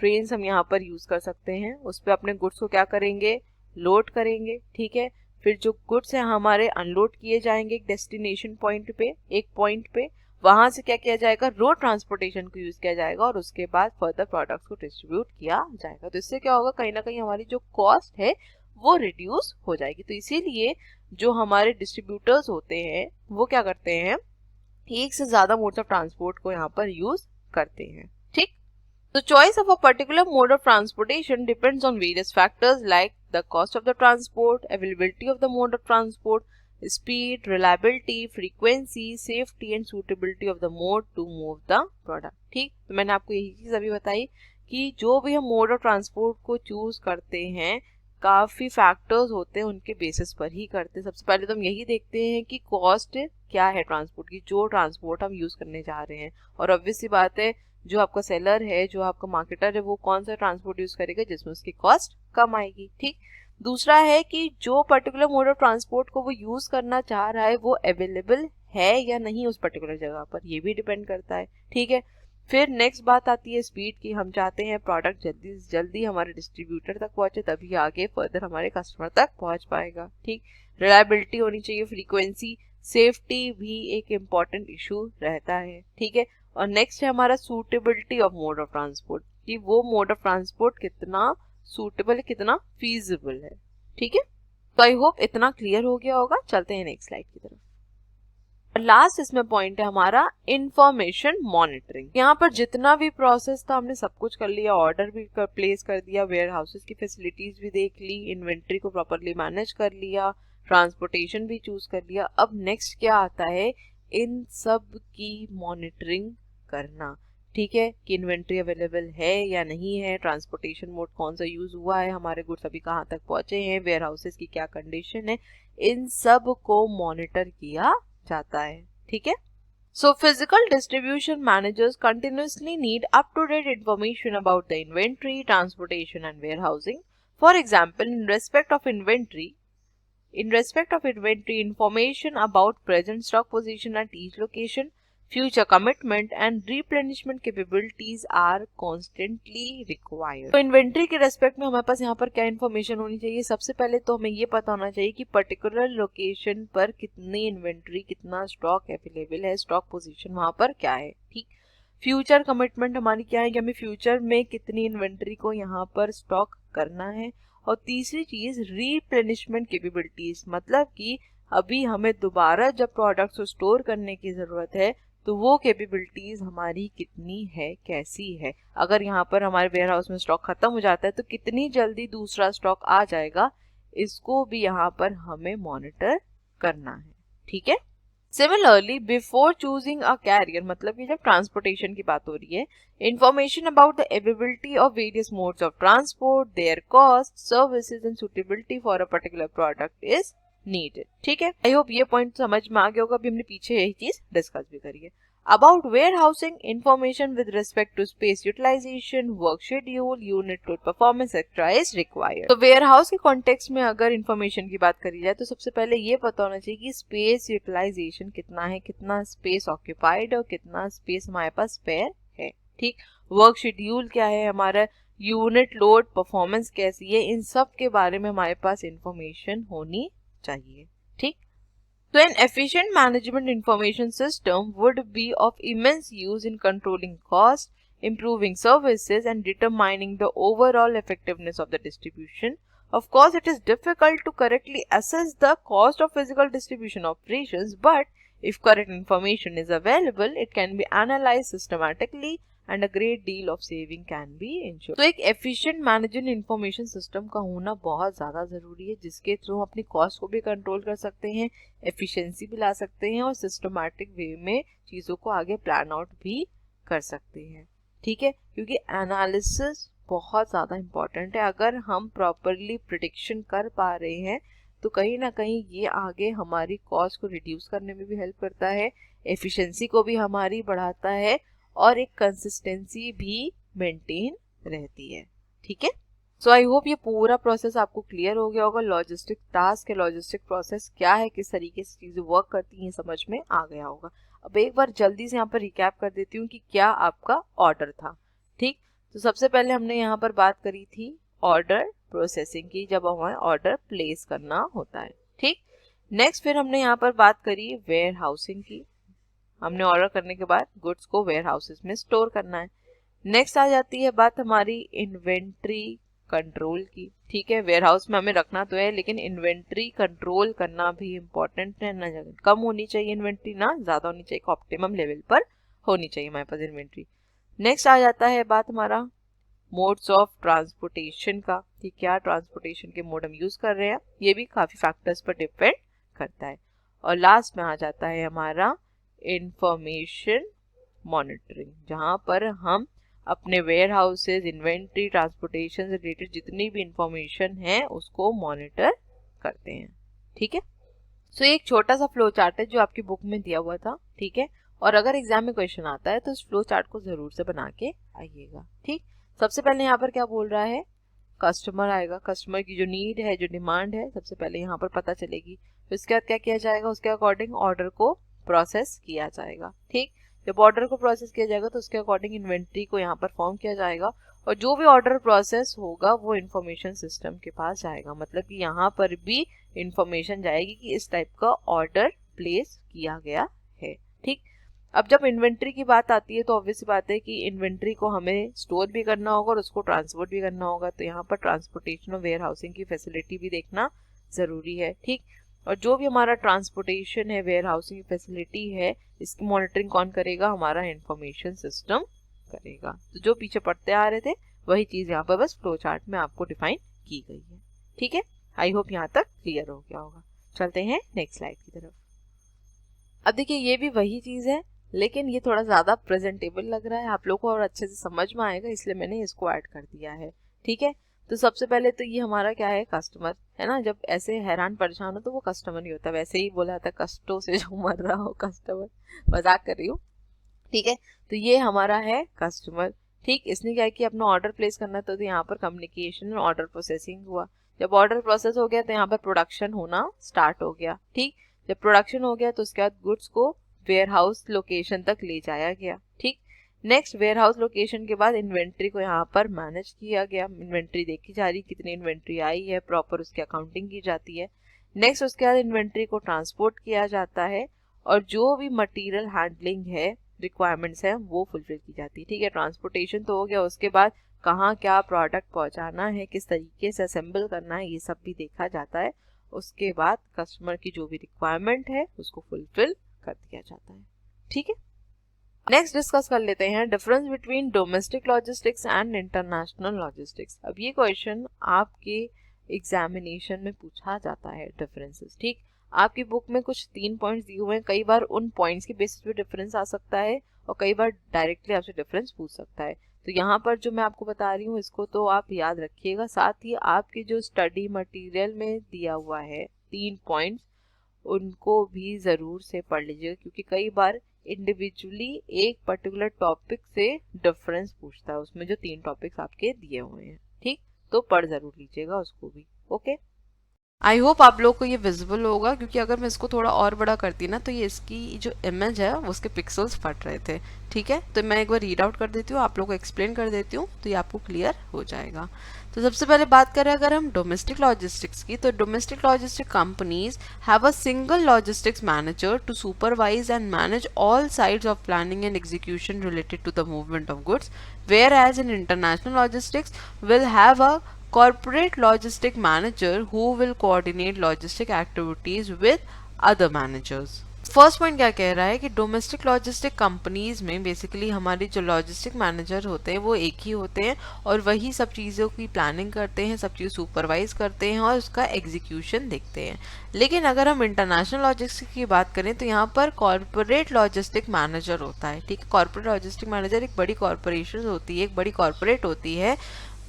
ट्रेन हम यहाँ पर यूज कर सकते हैं। उस पर अपने गुड्स को क्या करेंगे, लोड करेंगे, ठीक है। फिर जो गुड्स है हमारे अनलोड किए जाएंगे एक डेस्टिनेशन पॉइंट पे, एक पॉइंट पे, वहां से क्या किया जाएगा, रोड ट्रांसपोर्टेशन को यूज किया जाएगा और उसके बाद फर्दर प्रोडक्ट्स को डिस्ट्रीब्यूट किया जाएगा। तो इससे क्या होगा, कहीं ना कहीं हमारी जो कॉस्ट है वो रिड्यूस हो जाएगी। तो इसीलिए जो हमारे डिस्ट्रीब्यूटर्स होते हैं वो क्या करते हैं, एक से ज्यादा मोड्स ऑफ ट्रांसपोर्ट को यहाँ पर यूज करते हैं, ठीक। तो choice of a particular mode of transportation depends on various factors like the cost of the transport, availability of the mode of transport, speed, reliability, frequency, safety and suitability of the mode to move the product, ठीक। तो मैंने आपको यही चीज अभी बताई कि जो भी हम मोड ऑफ ट्रांसपोर्ट को चूज करते हैं काफी फैक्टर्स होते हैं, उनके बेसिस पर ही करते हैं। सबसे पहले तो हम यही देखते हैं कि कॉस्ट क्या है ट्रांसपोर्ट की, जो ट्रांसपोर्ट हम यूज करने जा रहे हैं। और ऑब्वियस सी बात है, जो आपका सेलर है, जो आपका मार्केटर है, वो कौन सा ट्रांसपोर्ट यूज करेगा जिसमें उसकी कॉस्ट कम आएगी, ठीक। दूसरा है कि जो पर्टिकुलर मोड ऑफ ट्रांसपोर्ट को वो यूज करना चाह रहा है वो अवेलेबल है या नहीं उस पर्टिकुलर जगह पर, ये भी डिपेंड करता है, ठीक है। फिर नेक्स्ट बात आती है स्पीड की, हम चाहते हैं प्रोडक्ट जल्दी से जल्दी हमारे डिस्ट्रीब्यूटर तक पहुंचे, तभी आगे फर्दर हमारे कस्टमर तक पहुंच पाएगा, ठीक। रिलायबिलिटी होनी चाहिए, फ्रीक्वेंसी, सेफ्टी भी एक इम्पॉर्टेंट इशू रहता है, ठीक है। और नेक्स्ट है हमारा suitability of mode of transport, कि वो मोड ऑफ ट्रांसपोर्ट कितना सूटेबल है, कितना फीजिबल है, ठीक है। तो आई होप इतना क्लियर हो गया होगा। चलते हैं नेक्स्ट स्लाइड की तरफ। लास्ट इसमें पॉइंट है हमारा इंफॉर्मेशन मॉनिटरिंग। यहाँ पर जितना भी प्रोसेस था हमने सब कुछ कर लिया, ऑर्डर भी प्लेस कर दिया, वेयर हाउसेस की फैसिलिटीज भी देख ली, इन्वेंट्री को प्रॉपरली मैनेज कर लिया, ट्रांसपोर्टेशन भी चूज कर लिया। अब नेक्स्ट क्या आता है, इन सब की मॉनिटरिंग करना, ठीक है, कि इन्वेंट्री अवेलेबल है या नहीं है, ट्रांसपोर्टेशन मोड कौन सा यूज हुआ है, हमारे गुड्स अभी कहाँ तक पहुंचे हैं, वेयर हाउसेस की क्या कंडीशन है, इन सब को मॉनिटर किया जाता है, ठीक है। So physical distribution managers continuously need up-to-date information about the inventory, transportation and warehousing. For example, in respect of inventory, information about present stock position at each location, future commitment and replenishment capabilities are constantly required. तो inventory के respect में हमारे पास यहाँ पर क्या information होनी चाहिए, सबसे पहले तो हमें ये पता होना चाहिए कि पर्टिकुलर लोकेशन पर कितनी इन्वेंट्री, कितना स्टॉक अवेलेबल है, स्टॉक पोजीशन वहाँ पर क्या है, ठीक। फ्यूचर कमिटमेंट हमारी क्या है कि हमें फ्यूचर में कितनी इन्वेंट्री को यहाँ पर स्टॉक करना है। और तीसरी चीज रीप्लेनिशमेंट कैपेबिलिटीज, मतलब कि अभी हमें दोबारा जब प्रोडक्ट्स को स्टोर करने की जरूरत है तो वो कैपेबिलिटीज हमारी कितनी है, कैसी है। अगर यहाँ पर हमारे वेयर हाउस में स्टॉक खत्म हो जाता है तो कितनी जल्दी दूसरा स्टॉक आ जाएगा, इसको भी यहाँ पर हमें मॉनिटर करना है, ठीक है। Similarly before choosing a carrier, मतलब कि जब ट्रांसपोर्टेशन की बात हो रही है, information about the availability of various modes of transport, their cost, services and suitability for a particular product is needed, ठीक है। आई होप ये पॉइंट समझ में आ गया होगा। अभी हमने पीछे यही चीज डिस्कस भी करी है। About warehousing, information with respect to space utilization, work schedule, unit load performance, etc. is required. तो warehouse के कॉन्टेक्स्ट में अगर इंफॉर्मेशन की बात करी जाए तो सबसे पहले ये पता होना चाहिए कि स्पेस यूटिलाइजेशन कितना है, कितना स्पेस ऑक्यूपाइड और कितना स्पेस हमारे पास स्पेयर है, ठीक। वर्क शेड्यूल क्या है हमारा, यूनिट लोड परफॉर्मेंस कैसी है, इन सब के बारे में हमारे पास इंफॉर्मेशन होनी चाहिए, ठीक। So an efficient management information system would be of immense use in controlling costs, improving services, and determining the overall effectiveness of the distribution. Of course, it is difficult to correctly assess the cost of physical distribution operations, but if correct information is available, it can be analyzed systematically and a great deal of saving can be ensured. तो एक efficient management information system का होना बहुत ज़्यादा ज़रूरी है, जिसके through हम अपनी कॉस्ट को भी कंट्रोल कर सकते हैं, एफिशिएंसी भी ला सकते हैं और सिस्टमैटिक वे में चीज़ों को आगे प्लान आउट भी कर सकते हैं। ठीक है, क्योंकि एनालिसिस बहुत ज़्यादा इम्पॉर्टेंट है। अगर हम प्रॉपरली प्रिडिक्शन कर पा रहे हैं तो कहीं ना कहीं ये आगे हमारी कॉस्ट को रिड्यूस करने में भी हेल्प करता है, एफिशिएंसी को भी हमारी बढ़ाता है और एक कंसिस्टेंसी भी मेंटेन रहती है। ठीक है, सो आई होप ये पूरा प्रोसेस आपको क्लियर हो गया होगा। लॉजिस्टिक टास्क है, लॉजिस्टिक प्रोसेस क्या है, किस तरीके से चीज़ें वर्क करती हैं, समझ में आ गया होगा। अब एक बार जल्दी से यहाँ पर रिकैप कर देती हूँ कि क्या आपका ऑर्डर था। ठीक, तो सबसे पहले हमने यहाँ पर बात करी थी ऑर्डर प्रोसेसिंग की, जब हमें ऑर्डर प्लेस करना होता है। ठीक, नेक्स्ट फिर हमने यहाँ पर बात करी वेयर हाउसिंग की, हमने ऑर्डर करने के बाद गुड्स को वेयर हाउसेस में स्टोर करना है। नेक्स्ट आ जाती है बात हमारी इन्वेंट्री कंट्रोल की। ठीक है, वेयर हाउस में हमें रखना तो है, लेकिन इन्वेंट्री कंट्रोल करना भी इम्पोर्टेंट है ना, कम होनी चाहिए इन्वेंट्री, ना ज़्यादा होनी चाहिए, ऑप्टिमम लेवल पर होनी चाहिए हमारे पास इन्वेंट्री। नेक्स्ट आ जाता है बात हमारा मोड्स ऑफ ट्रांसपोर्टेशन का, कि क्या ट्रांसपोर्टेशन के मोड हम यूज कर रहे हैं, ये भी काफी फैक्टर्स पर डिपेंड करता है। और लास्ट में आ जाता है हमारा इंफॉर्मेशन मॉनिटरिंग, जहां पर हम अपने वेयर हाउसेज, इन्वेंट्री, ट्रांसपोर्टेशन से रिलेटेड जितनी भी इंफॉर्मेशन है उसको मॉनिटर करते हैं। ठीक है, सो एक छोटा सा फ्लो चार्ट है जो आपकी बुक में दिया हुआ था। ठीक है, और अगर एग्जाम में क्वेश्चन आता है तो इस फ्लो चार्ट को जरूर से बना के आइएगा। ठीक, सबसे पहले यहाँ पर क्या बोल रहा है, कस्टमर आएगा, कस्टमर की जो नीड है, जो डिमांड है, सबसे पहले यहाँ पर पता चलेगी। तो इसके बाद क्या किया जाएगा, उसके अकॉर्डिंग ऑर्डर को प्रोसेस किया जाएगा। ठीक, जब ऑर्डर को प्रोसेस किया जाएगा तो उसके अकॉर्डिंग इन्वेंट्री को यहाँ पर फॉर्म किया जाएगा और जो भी ऑर्डर प्रोसेस होगा वो इंफॉर्मेशन सिस्टम के पास जाएगा। मतलब कि यहाँ पर भी इंफॉर्मेशन जाएगी कि इस टाइप का ऑर्डर प्लेस किया गया है। ठीक, अब जब इन्वेंट्री की बात आती है तो ऑब्वियस बात है कि इन्वेंट्री को हमें स्टोर भी करना होगा और उसको ट्रांसपोर्ट भी करना होगा, तो यहाँ पर ट्रांसपोर्टेशन और वेयर हाउसिंग की फैसिलिटी भी देखना जरूरी है। ठीक, और जो भी हमारा ट्रांसपोर्टेशन है, वेयर हाउसिंग की फैसिलिटी है, इसकी मॉनिटरिंग कौन करेगा, हमारा इंफॉर्मेशन सिस्टम करेगा। तो जो पीछे पढ़ते आ रहे थे वही चीज यहाँ पर बस फ्लो चार्ट में आपको डिफाइन की गई है। ठीक है, आई होप यहाँ तक क्लियर हो गया होगा। चलते हैं नेक्स्ट स्लाइड की तरफ। अब देखिए ये भी वही चीज है, लेकिन ये थोड़ा ज्यादा प्रेजेंटेबल लग रहा है, आप लोग को और अच्छे से समझ में आएगा, इसलिए मैंने इसको ऐड कर दिया है। ठीक है, तो सबसे पहले तो ये हमारा क्या है, कस्टमर है ना। जब ऐसे हैरान परेशान हो तो वो कस्टमर ही होता है, वैसे ही बोला था कष्टों से जो मर रहा हो कस्टमर, मजाक कर रही हूँ। ठीक है, तो ये हमारा है कस्टमर। ठीक, इसने क्या किया, अपना ऑर्डर प्लेस करना था, तो यहाँ पर कम्युनिकेशन और ऑर्डर प्रोसेसिंग हुआ। जब ऑर्डर प्रोसेस हो गया तो यहाँ पर प्रोडक्शन होना स्टार्ट हो गया। ठीक, जब प्रोडक्शन हो गया तो उसके बाद गुड्स को वेयर हाउस लोकेशन तक ले जाया गया। ठीक, नेक्स्ट वेयर हाउस लोकेशन के बाद इन्वेंट्री को यहाँ पर मैनेज किया गया, इन्वेंट्री देखी जा रही कितनी इन्वेंट्री आई है, प्रॉपर उसकी अकाउंटिंग की जाती है। नेक्स्ट उसके बाद इन्वेंट्री को ट्रांसपोर्ट किया जाता है और जो भी मटेरियल हैंडलिंग है, रिक्वायरमेंट्स है, वो फुलफिल की जाती है। ठीक है, ट्रांसपोर्टेशन तो हो गया, उसके बाद कहाँ क्या प्रोडक्ट पहुँचाना है, किस तरीके से असेंबल करना है, ये सब भी देखा जाता है। उसके बाद कस्टमर की जो भी रिक्वायरमेंट है उसको फुलफिल कर दिया जाता है। ठीक है, नेक्स्ट डिस्कस कर लेते हैं difference between domestic logistics and international logistics. अब ये क्वेश्चन आपके एग्जामिनेशन में पूछा जाता है, डिफरेंसेस। ठीक, आपकी बुक में कुछ 3 पॉइंट्स दिए हुए हैं, कई बार उन पॉइंट्स के बेसिस पे डिफरेंस आ सकता है और कई बार डायरेक्टली आपसे डिफरेंस पूछ सकता है। तो यहाँ पर जो मैं आपको बता रही हूँ इसको तो आप याद रखिएगा, साथ ही आपके जो स्टडी मटेरियल में दिया हुआ है 3 पॉइंट्स, उनको भी ज़रूर से पढ़ लीजिएगा, क्योंकि कई बार इंडिविजुअली एक पर्टिकुलर टॉपिक से डिफरेंस पूछता है, उसमें जो 3 टॉपिक्स आपके दिए हुए हैं। ठीक, तो पढ़ ज़रूर लीजिएगा उसको भी। ओके। आई होप आप लोग को ये विजिबल होगा, क्योंकि अगर मैं इसको थोड़ा और बड़ा करती ना तो ये इसकी जो इमेज है उसके पिक्सल्स फट रहे थे। ठीक है, तो मैं एक बार रीड आउट कर देती हूँ, आप लोग को एक्सप्लेन कर देती हूँ, तो ये आपको क्लियर हो जाएगा। तो सबसे पहले बात करें अगर हम डोमेस्टिक लॉजिस्टिक्स की, तो domestic logistic companies have a single logistics manager to supervise and manage all sides of planning and execution related to the movement of goods, whereas in international logistics will have a corporate logistic manager who will coordinate logistic activities with other managers. First point क्या कह रहा है कि domestic logistic companies में basically हमारे जो logistic manager होते हैं वो एक ही होते हैं और वही सब चीज़ों की प्लानिंग करते हैं, सब चीज़ सुपरवाइज करते हैं और उसका एग्जीक्यूशन देखते हैं। लेकिन अगर हम इंटरनेशनल लॉजिस्टिक की बात करें तो यहाँ पर कॉर्पोरेट लॉजिस्टिक मैनेजर होता है। ठीक है, कॉर्पोरेट लॉजिस्टिक मैनेजर एक बड़ी कॉर्पोरेशन होती है, एक बड़ी कॉर्पोरेट होती है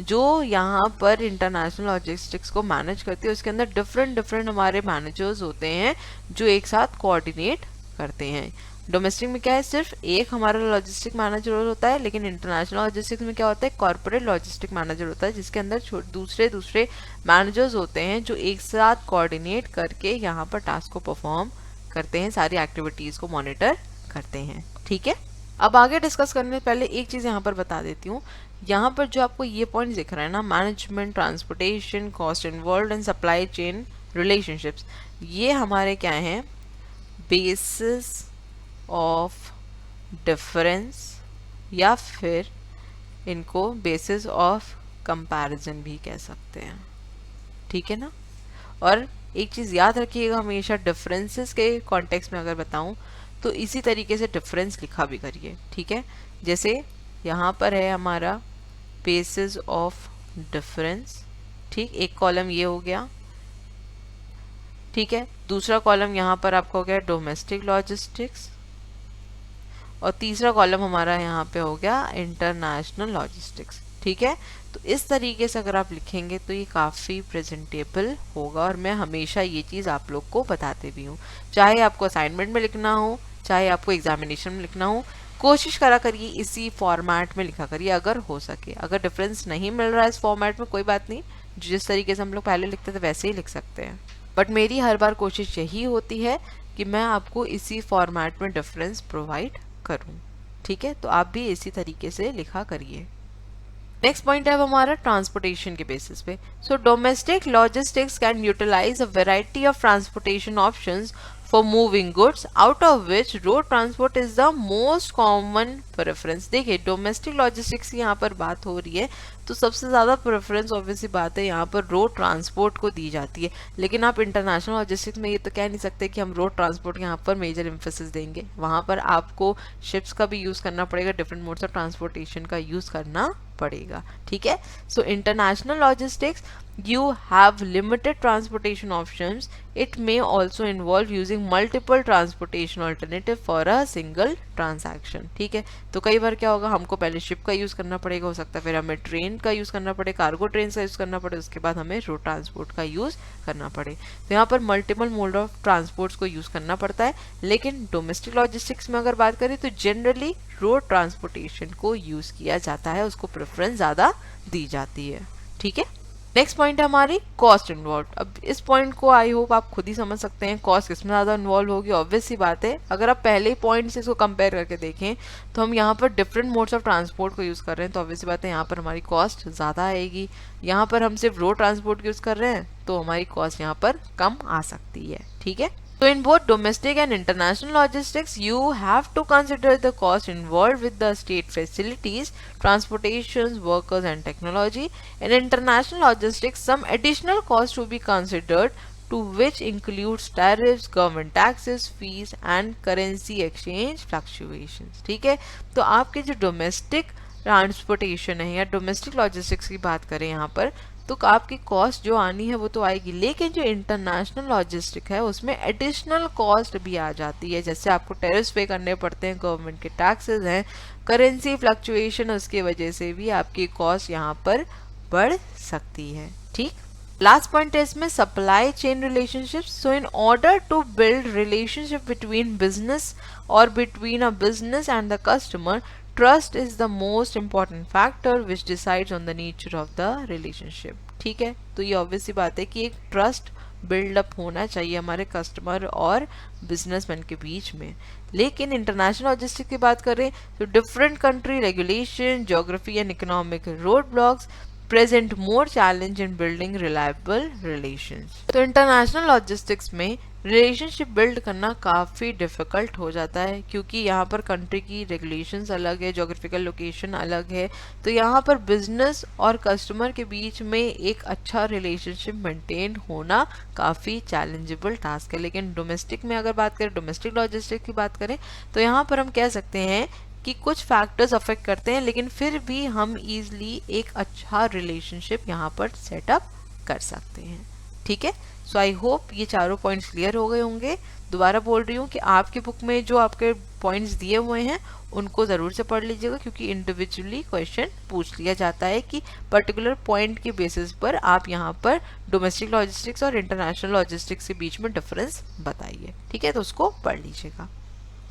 जो यहाँ पर इंटरनेशनल लॉजिस्टिक्स को मैनेज करती है। उसके अंदर डिफरेंट डिफरेंट हमारे मैनेजर्स होते हैं जो एक साथ कोऑर्डिनेट करते हैं। डोमेस्टिक में क्या है, सिर्फ एक हमारा लॉजिस्टिक मैनेजर होता है, लेकिन इंटरनेशनल लॉजिस्टिक्स में क्या होता है, कॉर्पोरेट लॉजिस्टिक मैनेजर होता है जिसके अंदर दूसरे दूसरे मैनेजर्स होते हैं जो एक साथ कोऑर्डिनेट करके यहाँ पर टास्क को परफॉर्म करते हैं, सारी एक्टिविटीज को मॉनिटर करते हैं। ठीक है, अब आगे डिस्कस करने से पहले एक चीज़ यहाँ पर बता देती हूँ। यहाँ पर जो आपको ये पॉइंट दिख रहा है ना, management, transportation, cost involve and supply chain relationships, ये हमारे क्या हैं, बेसिस ऑफ डिफरेंस या फिर इनको बेसिस ऑफ कंपैरिजन भी कह सकते हैं। ठीक है ना, और एक चीज़ याद रखिएगा हमेशा, डिफरेंसेस के कॉन्टेक्स्ट में अगर बताऊं तो इसी तरीके से डिफरेंस लिखा भी करिए। ठीक है, जैसे यहाँ पर है हमारा बेसिस ऑफ डिफरेंस। ठीक, एक कॉलम ये हो गया। ठीक है, दूसरा कॉलम यहाँ पर आपका हो गया डोमेस्टिक लॉजिस्टिक्स और तीसरा कॉलम हमारा यहाँ पे हो गया इंटरनेशनल लॉजिस्टिक्स। ठीक है, तो इस तरीके से अगर आप लिखेंगे तो ये काफ़ी प्रेजेंटेबल होगा और मैं हमेशा ये चीज़ आप लोग को बताते भी हूँ। चाहे आपको असाइनमेंट में लिखना हो, चाहे आपको एग्जामिनेशन में लिखना हो, कोशिश करा करिए इसी फॉर्मेट में लिखा करिए अगर हो सके। अगर डिफरेंस नहीं मिल रहा है इस फॉर्मेट में, कोई बात नहीं, जिस तरीके से हम लोग पहले लिखते थे वैसे ही लिख सकते हैं, बट मेरी हर बार कोशिश यही होती है कि मैं आपको इसी फॉर्मेट में डिफरेंस प्रोवाइड करूं। ठीक है, तो आप भी इसी तरीके से लिखा करिए। नेक्स्ट पॉइंट है अब हमारा ट्रांसपोर्टेशन के बेसिस पे। So domestic logistics can utilise a variety of transportation options for moving goods, out of which road transport is the most common preference। देखिए डोमेस्टिक लॉजिस्टिक्स की यहाँ पर बात हो रही है तो सबसे ज़्यादा प्रेफरेंस ऑब्वियसली बात है यहाँ पर रोड ट्रांसपोर्ट को दी जाती है। लेकिन आप इंटरनेशनल लॉजिस्टिक्स में ये तो कह नहीं सकते कि हम रोड ट्रांसपोर्ट यहाँ पर मेजर एम्फेसिस देंगे। वहाँ पर आपको शिप्स का भी यूज़ करना पड़ेगा, डिफरेंट मोड्स ऑफ ट्रांसपोर्टेशन का यूज़ करना पड़ेगा। ठीक है, so international logistics you have limited transportation options. It may also involve using multiple transportation alternative for a single transaction। ठीक है, तो कई बार क्या होगा, हमको पहले शिप का यूज़ करना पड़ेगा, हो सकता है फिर हमें ट्रेन का यूज़ करना पड़े, कार्गो ट्रेन का यूज़ करना पड़े, उसके बाद हमें रोड ट्रांसपोर्ट का यूज़ करना पड़े। तो यहाँ पर मल्टीपल मोड ऑफ ट्रांसपोर्ट्स को यूज़ करना पड़ता है। लेकिन डोमेस्टिक लॉजिस्टिक्स में अगर बात करें तो जनरली रोड ट्रांसपोर्टेशन को यूज़ किया जाता है, उसको प्रेफरेंस ज़्यादा दी जाती है। ठीक है, नेक्स्ट पॉइंट है हमारी कॉस्ट इन्वॉल्व। अब इस पॉइंट को आई होप आप खुद ही समझ सकते हैं, कॉस्ट किसमें ज़्यादा इन्वॉल्व होगी। ऑब्वियस सी बात है, अगर आप पहले ही पॉइंट से इसको कंपेयर करके देखें तो हम यहाँ पर डिफरेंट मोड्स ऑफ ट्रांसपोर्ट को यूज़ कर रहे हैं, तो ऑब्वियस सी बात है यहाँ पर हमारी कॉस्ट ज़्यादा आएगी। यहाँ पर हम सिर्फ रोड ट्रांसपोर्ट यूज़ कर रहे हैं तो हमारी कॉस्ट यहाँ पर कम आ सकती है। ठीक है, so in both domestic and international logistics, you have to consider the cost involved with the state facilities, transportations, workers and technology. In international logistics, some additional costs to be considered, to which includes tariffs, government taxes, fees and currency exchange fluctuations। ठीक है, तो आपके जो domestic transportation है या domestic logistics की बात करें यहाँ पर, तो आपकी कॉस्ट जो आनी है वो तो आएगी, लेकिन जो इंटरनेशनल लॉजिस्टिक है उसमें एडिशनल कॉस्ट भी आ जाती है। जैसे आपको टैरिफ्स पे करने पड़ते हैं, गवर्नमेंट के टैक्सेस हैं, करेंसी फ्लक्चुएशन, उसकी वजह से भी आपकी कॉस्ट यहाँ पर बढ़ सकती है। ठीक, लास्ट पॉइंट है इसमें supply chain relationships. So in order to build relationship between business और between a business and the customer, trust is the most important factor which decides on the nature of the relationship. ठीक है, तो ये obvious सी बात है कि एक trust buildup होना चाहिए हमारे कस्टमर और बिजनेसमैन के बीच में। लेकिन इंटरनेशनल लॉजिस्टिक्स की बात करें तो different country regulation, geography and economic road blocks present more challenge in building reliable relations. तो इंटरनेशनल लॉजिस्टिक्स में रिलेशनशिप बिल्ड करना काफ़ी डिफ़िकल्ट हो जाता है, क्योंकि यहाँ पर कंट्री की रेगुलेशंस अलग है, जोग्राफिकल लोकेशन अलग है। तो यहाँ पर बिजनेस और कस्टमर के बीच में एक अच्छा रिलेशनशिप मेंटेन होना काफ़ी चैलेंजेबल टास्क है। लेकिन डोमेस्टिक में अगर बात करें, डोमेस्टिक लॉजिस्टिक्स की बात करें, तो यहाँ पर हम कह सकते हैं कि कुछ फैक्टर्स अफेक्ट करते हैं, लेकिन फिर भी हम इजीली एक अच्छा रिलेशनशिप यहाँ पर सेटअप कर सकते हैं। ठीक है, सो आई होप ये चारों पॉइंट्स क्लियर हो गए होंगे। दोबारा बोल रही हूँ कि आपकी बुक में जो आपके पॉइंट्स दिए हुए हैं उनको ज़रूर से पढ़ लीजिएगा, क्योंकि इंडिविजुअली क्वेश्चन पूछ लिया जाता है कि पर्टिकुलर पॉइंट के बेसिस पर आप यहाँ पर डोमेस्टिक लॉजिस्टिक्स और इंटरनेशनल लॉजिस्टिक्स के बीच में डिफरेंस बताइए। ठीक है, तो उसको पढ़ लीजिएगा।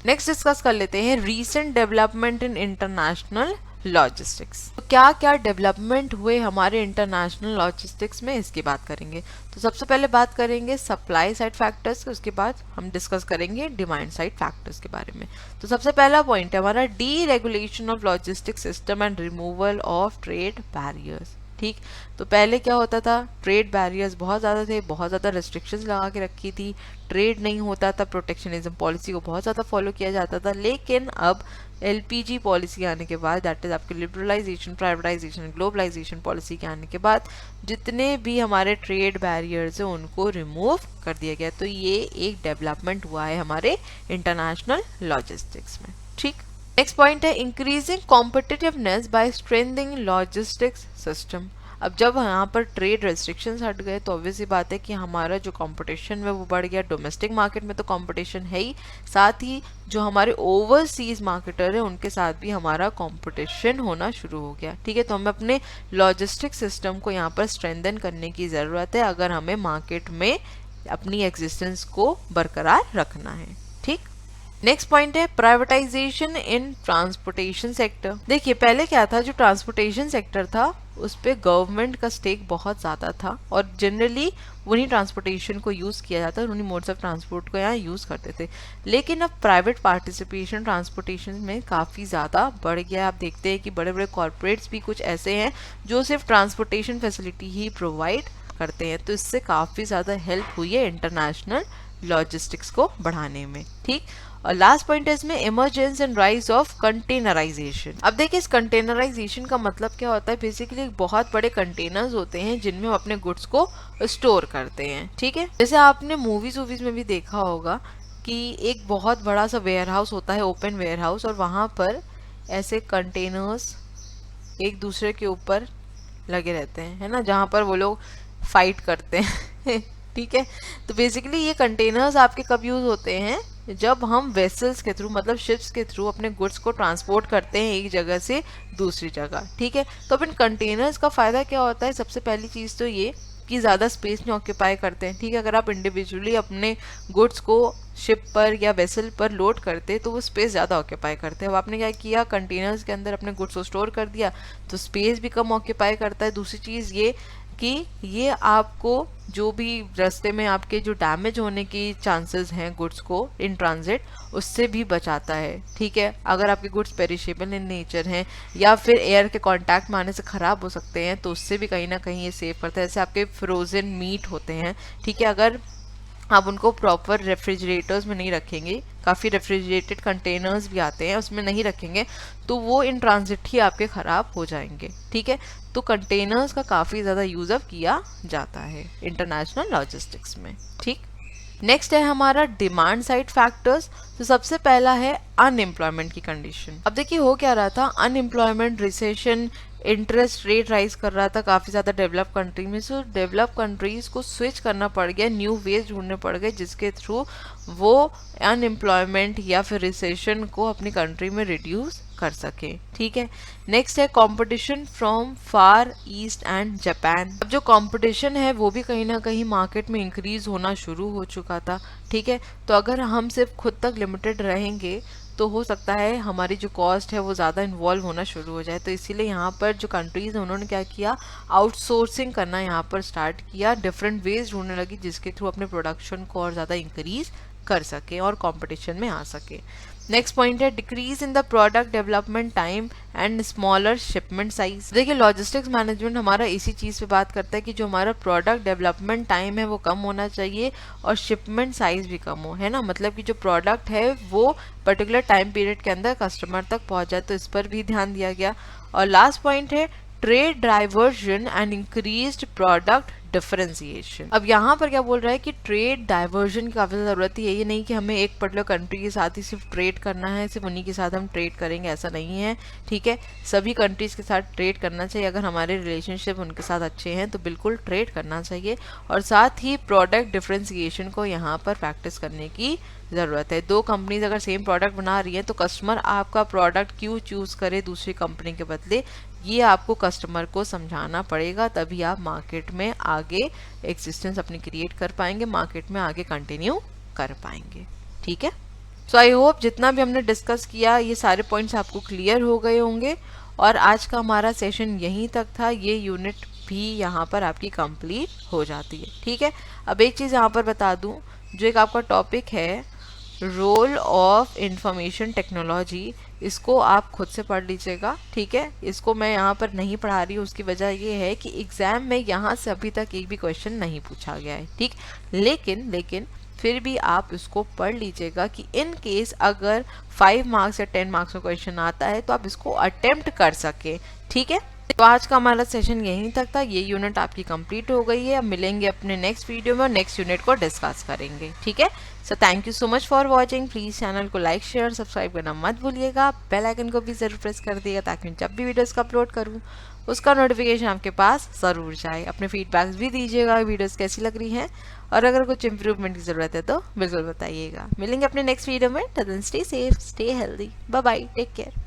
नेक्स्ट डिस्कस कर लेते हैं recent development in international logistics. तो क्या क्या डेवलपमेंट हुए हमारे इंटरनेशनल लॉजिस्टिक्स में, इसकी बात करेंगे। तो सबसे पहले बात करेंगे सप्लाई साइड फैक्टर्स के, उसके बाद हम डिस्कस करेंगे डिमांड साइड फैक्टर्स के बारे में। तो सबसे पहला पॉइंट है हमारा D regulation of logistic system and removal of trade barriers. ठीक, तो पहले क्या होता था, ट्रेड बैरियर्स बहुत ज़्यादा थे, बहुत ज़्यादा रिस्ट्रिक्शंस लगा के रखी थी, ट्रेड नहीं होता था, प्रोटेक्शनिज्म पॉलिसी को बहुत ज़्यादा फॉलो किया जाता था। लेकिन अब एलपीजी पॉलिसी आने के बाद, दैट इज आपकी लिबरलाइजेशन, प्राइवेटाइजेशन, ग्लोबलाइजेशन पॉलिसी के आने के बाद जितने भी हमारे ट्रेड बैरियर्स हैं उनको रिमूव कर दिया गया। तो ये एक डेवलपमेंट हुआ है हमारे इंटरनेशनल लॉजिस्टिक्स में। ठीक, नेक्स्ट पॉइंट है increasing competitiveness by strengthening logistics system. अब जब यहाँ पर ट्रेड रेस्ट्रिक्शंस हट गए तो ऑब्वियस सी बात है कि हमारा जो कंपटीशन है वो बढ़ गया। डोमेस्टिक मार्केट में तो कंपटीशन है ही, साथ ही जो हमारे ओवरसीज मार्केटर है उनके साथ भी हमारा कंपटीशन होना शुरू हो गया। ठीक है, तो हमें अपने लॉजिस्टिक सिस्टम को यहाँ पर स्ट्रेंथन करने की ज़रूरत है अगर हमें मार्केट में अपनी एग्जिस्टेंस को बरकरार रखना है। ठीक, नेक्स्ट पॉइंट है प्राइवेटाइजेशन इन ट्रांसपोर्टेशन सेक्टर। देखिए पहले क्या था, जो ट्रांसपोर्टेशन सेक्टर था उस पे गवर्नमेंट का स्टेक बहुत ज़्यादा था और जनरली उन्हीं ट्रांसपोर्टेशन को यूज़ किया जाता है, उन्हीं मोड्स ऑफ ट्रांसपोर्ट को यहाँ यूज़ करते थे। लेकिन अब प्राइवेट पार्टिसिपेशन ट्रांसपोर्टेशन में काफ़ी ज़्यादा बढ़ गया। आप देखते हैं कि बड़े बड़े कॉरपोरेट्स भी कुछ ऐसे हैं जो सिर्फ ट्रांसपोर्टेशन फैसिलिटी ही प्रोवाइड करते हैं। तो इससे काफ़ी ज़्यादा हेल्प हुई है इंटरनेशनल लॉजिस्टिक्स को बढ़ाने में। ठीक, और लास्ट पॉइंट है इसमें emergence and rise of containerization. अब देखिए इस कंटेनराइजेशन का मतलब क्या होता है, बेसिकली बहुत बड़े कंटेनर्स होते हैं जिनमें हम अपने गुड्स को स्टोर करते हैं। ठीक है, जैसे आपने मूवीज में भी देखा होगा कि एक बहुत बड़ा सा वेयर हाउस होता है, ओपन वेयर हाउस, और वहाँ पर ऐसे कंटेनर्स एक दूसरे के ऊपर लगे रहते हैं, है ना, जहाँ पर वो लोग फाइट करते हैं। ठीक है, तो बेसिकली ये कंटेनर्स आपके कब यूज होते हैं, जब हम वेसल्स के थ्रू, मतलब शिप्स के थ्रू अपने गुड्स को ट्रांसपोर्ट करते हैं एक जगह से दूसरी जगह। ठीक है, तो अब इन कंटेनर्स का फ़ायदा क्या होता है, सबसे पहली चीज़ तो ये कि ज़्यादा स्पेस नहीं ऑक्यूपाई करते हैं। ठीक है, अगर आप इंडिविजुअली अपने गुड्स को शिप पर या वेसल पर लोड करते तो वो स्पेस ज़्यादा ऑक्यूपाई करते हैं। अब आपने क्या किया, कंटेनर्स के अंदर अपने गुड्स को स्टोर कर दिया तो स्पेस भी कम ऑक्यूपाई करता है। दूसरी चीज़ ये कि ये आपको जो भी रास्ते में आपके जो डैमेज होने की चांसेस हैं गुड्स को इन ट्रांजिट, उससे भी बचाता है। ठीक है, अगर आपके गुड्स पेरिशेबल इन नेचर हैं या फिर एयर के कांटेक्ट में आने से ख़राब हो सकते हैं तो उससे भी कहीं ना कहीं ये सेव करता है। जैसे आपके फ्रोज़न मीट होते हैं, ठीक है, अगर आप उनको प्रॉपर रेफ्रिजरेटर्स में नहीं रखेंगे, काफ़ी रेफ्रिजरेटेड कंटेनर्स भी आते हैं उसमें नहीं रखेंगे तो वो इन ट्रांजिट ही आपके ख़राब हो जाएंगे। ठीक है, तो कंटेनर्स का काफ़ी ज़्यादा यूज़ अप किया जाता है इंटरनेशनल लॉजिस्टिक्स में। ठीक, नेक्स्ट है हमारा डिमांड साइड फैक्टर्स। तो सबसे पहला है अनएम्प्लॉयमेंट की कंडीशन। अब देखिए हो क्या रहा था, unemployment, recession, interest rate rise कर रहा था काफ़ी ज़्यादा डेवलप कंट्री में। सो डेवलप कंट्रीज़ को स्विच करना पड़ गया, न्यू वेज ढूंढने पड़ गए जिसके थ्रू वो अनएम्प्लॉयमेंट या फिर रिसेशन को अपनी कंट्री में रिड्यूस कर सके। ठीक है, नेक्स्ट है competition from far east and Japan. अब जो कंपटीशन है वो भी कहीं ना कहीं मार्केट में इंक्रीज होना शुरू हो चुका था। ठीक है, तो अगर हम सिर्फ खुद तक लिमिटेड रहेंगे तो हो सकता है हमारी जो कॉस्ट है वो ज़्यादा इन्वॉल्व होना शुरू हो जाए। तो इसीलिए यहाँ पर जो कंट्रीज़ हैं उन्होंने क्या किया, आउटसोर्सिंग करना यहाँ पर स्टार्ट किया, डिफरेंट वेज ढूंढने लगी जिसके थ्रू अपने प्रोडक्शन को और ज़्यादा इंक्रीज कर सके और कंपटीशन में आ सके। नेक्स्ट पॉइंट है decrease in the product development time and smaller shipment size. देखिए लॉजिस्टिक्स मैनेजमेंट हमारा इसी चीज़ पे बात करता है कि जो हमारा प्रोडक्ट डेवलपमेंट टाइम है वो कम होना चाहिए और शिपमेंट साइज भी कम हो, है ना। मतलब कि जो प्रोडक्ट है वो पर्टिकुलर टाइम पीरियड के अंदर कस्टमर तक पहुंच जाए, तो इस पर भी ध्यान दिया गया। और लास्ट पॉइंट है trade diversion and increased product differentiation. अब यहाँ पर क्या बोल रहा है कि ट्रेड डाइवर्जन की काफ़ी ज़रूरत है। ये नहीं कि हमें एक पर्टिकुलर कंट्री के साथ ही सिर्फ ट्रेड करना है, सिर्फ उन्हीं के साथ हम ट्रेड करेंगे, ऐसा नहीं है, ठीक है। सभी कंट्रीज़ के साथ ट्रेड करना चाहिए। अगर हमारे रिलेशनशिप उनके साथ अच्छे हैं तो बिल्कुल ट्रेड करना चाहिए। और साथ ही प्रोडक्ट डिफरेंशिएशन को यहाँ पर प्रैक्टिस करने की ज़रूरत है। दो कंपनीज अगर सेम प्रोडक्ट बना रही है तो कस्टमर आपका प्रोडक्ट क्यों चूज़ करे दूसरी कंपनी के बदले, ये आपको कस्टमर को समझाना पड़ेगा, तभी आप मार्केट में आगे एक्सिस्टेंस अपनी क्रिएट कर पाएंगे, मार्केट में आगे कंटिन्यू कर पाएंगे, ठीक है। सो आई होप जितना भी हमने डिस्कस किया ये सारे पॉइंट्स आपको क्लियर हो गए होंगे। और आज का हमारा सेशन यहीं तक था। ये यूनिट भी यहाँ पर आपकी कंप्लीट हो जाती है, ठीक है। अब एक चीज़ यहाँ पर बता दूँ, जो एक आपका टॉपिक है रोल ऑफ इंफॉर्मेशन टेक्नोलॉजी, इसको आप खुद से पढ़ लीजिएगा, ठीक है। इसको मैं यहाँ पर नहीं पढ़ा रही हूँ, उसकी वजह ये है कि एग्जाम में यहाँ से अभी तक एक भी क्वेश्चन नहीं पूछा गया है, ठीक। लेकिन फिर भी आप इसको पढ़ लीजिएगा कि इन केस अगर 5 मार्क्स या 10 मार्क्स का क्वेश्चन आता है तो आप इसको अटेम्प्ट कर सके, ठीक है। तो आज का हमारा सेशन यहीं तक था। ये यूनिट आपकी कंप्लीट हो गई है। अब मिलेंगे अपने नेक्स्ट वीडियो में और नेक्स्ट यूनिट को डिस्कस करेंगे, ठीक है। So thank you so much for watching. Please channel को लाइक शेयर सब्सक्राइब करना मत भूलिएगा। बेल आइकन को भी ज़रूर प्रेस कर दिएगा ताकि जब भी वीडियोस का अपलोड करूँ उसका नोटिफिकेशन आपके पास ज़रूर जाए। अपने फीडबैक्स भी दीजिएगा, वीडियोस कैसी लग रही हैं, और अगर कुछ इंप्रूवमेंट की ज़रूरत है तो बिल्कुल बताइएगा। मिलेंगे अपने नेक्स्ट वीडियो में। तब तक stay safe, stay healthy, bye bye, take care.